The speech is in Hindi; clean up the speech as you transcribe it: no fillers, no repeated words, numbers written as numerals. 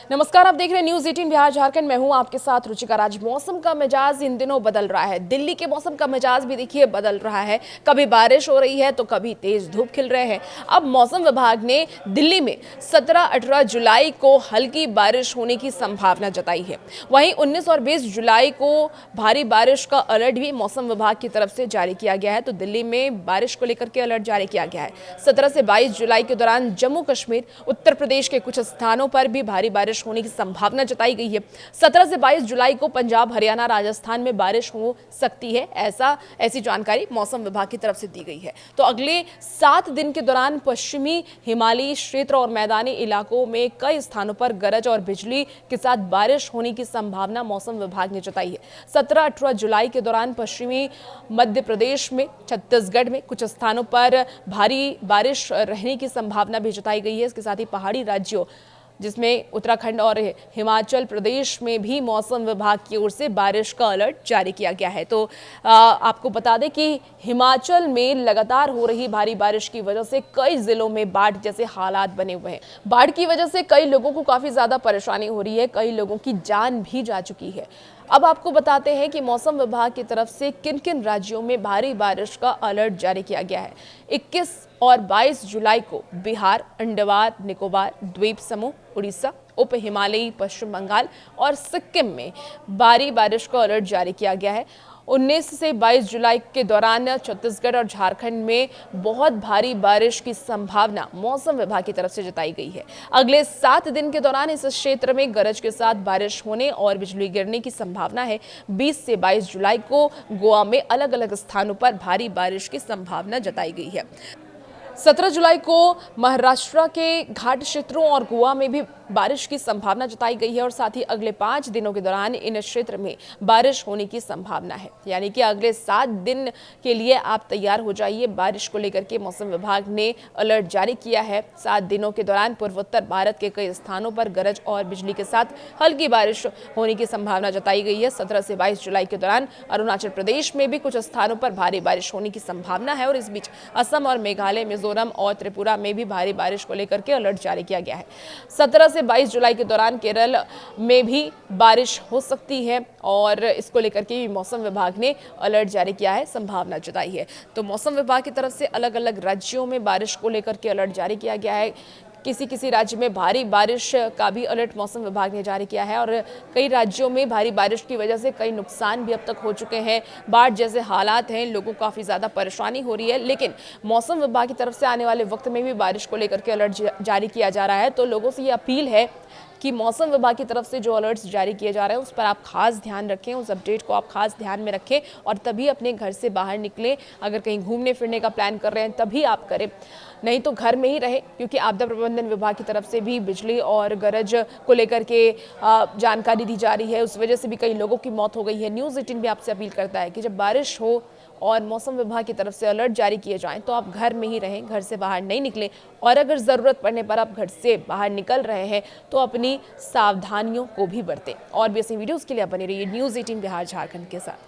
नमस्कार, आप देख रहे हैं न्यूज 18 बिहार झारखंड। मैं हूं आपके साथ रुचिका राज। मौसम का मिजाज इन दिनों बदल रहा है। दिल्ली के मौसम का मिजाज भी देखिए बदल रहा है। कभी बारिश हो रही है तो कभी तेज धूप खिल रहे हैं। अब मौसम विभाग ने दिल्ली में 17-18 जुलाई को हल्की बारिश होने की संभावना जताई है। वहीं 19 और 20 जुलाई को भारी बारिश का अलर्ट भी मौसम विभाग की तरफ से जारी किया गया है। तो दिल्ली में बारिश को लेकर के अलर्ट जारी किया गया है। 17 से 22 जुलाई के दौरान जम्मू कश्मीर, उत्तर प्रदेश के कुछ स्थानों पर भी भारी बारिश होने की संभावना जताई गई है। 17 से 22 जुलाई को पंजाब, हरियाणा, राजस्थान में बारिश हो सकती है, ऐसी जानकारी मौसम विभाग की तरफ से दी गई है। तो अगले 7 दिन के दौरान पश्चिमी हिमालयी क्षेत्र और मैदानी इलाकों में कई स्थानों पर गरज और बिजली के साथ बारिश होने की संभावना मौसम विभाग ने जताई है। 17-18 जुलाई के दौरान पश्चिमी मध्य प्रदेश में, छत्तीसगढ़ में कुछ स्थानों पर भारी बारिश रहने की संभावना भी जताई गई है। इसके साथ ही पहाड़ी राज्यों जिसमें उत्तराखंड और हिमाचल प्रदेश में भी मौसम विभाग की ओर से बारिश का अलर्ट जारी किया गया है। तो आपको बता दें कि हिमाचल में लगातार हो रही भारी बारिश की वजह से कई जिलों में बाढ़ जैसे हालात बने हुए हैं। बाढ़ की वजह से कई लोगों को काफी ज्यादा परेशानी हो रही है, कई लोगों की जान भी जा चुकी है। अब आपको बताते हैं कि मौसम विभाग की तरफ से किन किन राज्यों में भारी बारिश का अलर्ट जारी किया गया है। 21 और 22 जुलाई को बिहार, अंडमान निकोबार द्वीप समूह, उड़ीसा, उप हिमालयी पश्चिम बंगाल और सिक्किम में भारी बारिश का अलर्ट जारी किया गया है। 19 से 22 जुलाई के दौरान छत्तीसगढ़ और झारखंड में बहुत भारी बारिश की संभावना मौसम विभाग की तरफ से जताई गई है। अगले 7 दिन के दौरान इस क्षेत्र में गरज के साथ बारिश होने और बिजली गिरने की संभावना है। 20 से 22 जुलाई को गोवा में अलग अलग स्थानों पर भारी बारिश की संभावना जताई गई है। 17 जुलाई को महाराष्ट्र के घाट क्षेत्रों और गोवा में भी बारिश की संभावना जताई गई है और साथ ही अगले 5 दिनों के दौरान इन क्षेत्र में बारिश होने की संभावना है। यानी कि अगले 7 दिन के लिए आप तैयार हो जाइए। बारिश को लेकर के मौसम विभाग ने अलर्ट जारी किया है। 7 दिनों के दौरान पूर्वोत्तर भारत के कई स्थानों पर गरज और बिजली के साथ हल्की बारिश होने की संभावना जताई गई है। 17 से 22 जुलाई के दौरान अरुणाचल प्रदेश में भी कुछ स्थानों पर भारी बारिश होने की संभावना है और इस बीच असम और मेघालय, मिजोरम और त्रिपुरा में भी भारी बारिश को लेकर के अलर्ट जारी किया गया है। 17 से 22 जुलाई के दौरान केरल में भी बारिश हो सकती है और इसको लेकर के मौसम विभाग ने अलर्ट जारी किया है, संभावना जताई है। तो मौसम विभाग की तरफ से अलग अलग राज्यों में बारिश को लेकर के अलर्ट जारी किया गया है। किसी राज्य में भारी बारिश का भी अलर्ट मौसम विभाग ने जारी किया है और कई राज्यों में भारी बारिश की वजह से कई नुकसान भी अब तक हो चुके हैं। बाढ़ जैसे हालात हैं, लोगों को काफ़ी ज़्यादा परेशानी हो रही है। लेकिन मौसम विभाग की तरफ से आने वाले वक्त में भी बारिश को लेकर के अलर्ट जारी किया जा रहा है। तो लोगों से ये अपील है कि मौसम विभाग की तरफ से जो अलर्ट्स जारी किए जा रहे हैं उस पर आप खास ध्यान रखें, उस अपडेट को आप खास ध्यान में रखें और तभी अपने घर से बाहर निकलें। अगर कहीं घूमने फिरने का प्लान कर रहे हैं तभी आप करें, नहीं तो घर में ही रहें, क्योंकि आपदा प्रबंधन विभाग की तरफ से भी बिजली और गरज को लेकर के जानकारी दी जा रही है। उस वजह से भी कई लोगों की मौत हो गई है। न्यूज़ 18 भी आपसे अपील करता है कि जब बारिश हो और मौसम विभाग की तरफ से अलर्ट जारी किए जाएं तो आप घर में ही रहें, घर से बाहर नहीं निकलें और अगर ज़रूरत पड़ने पर आप घर से बाहर निकल रहे हैं तो अपनी सावधानियों को भी बरतें। और भी ऐसी वीडियोज़ के लिए बने रहिए न्यूज़ 18 बिहार झारखंड के साथ।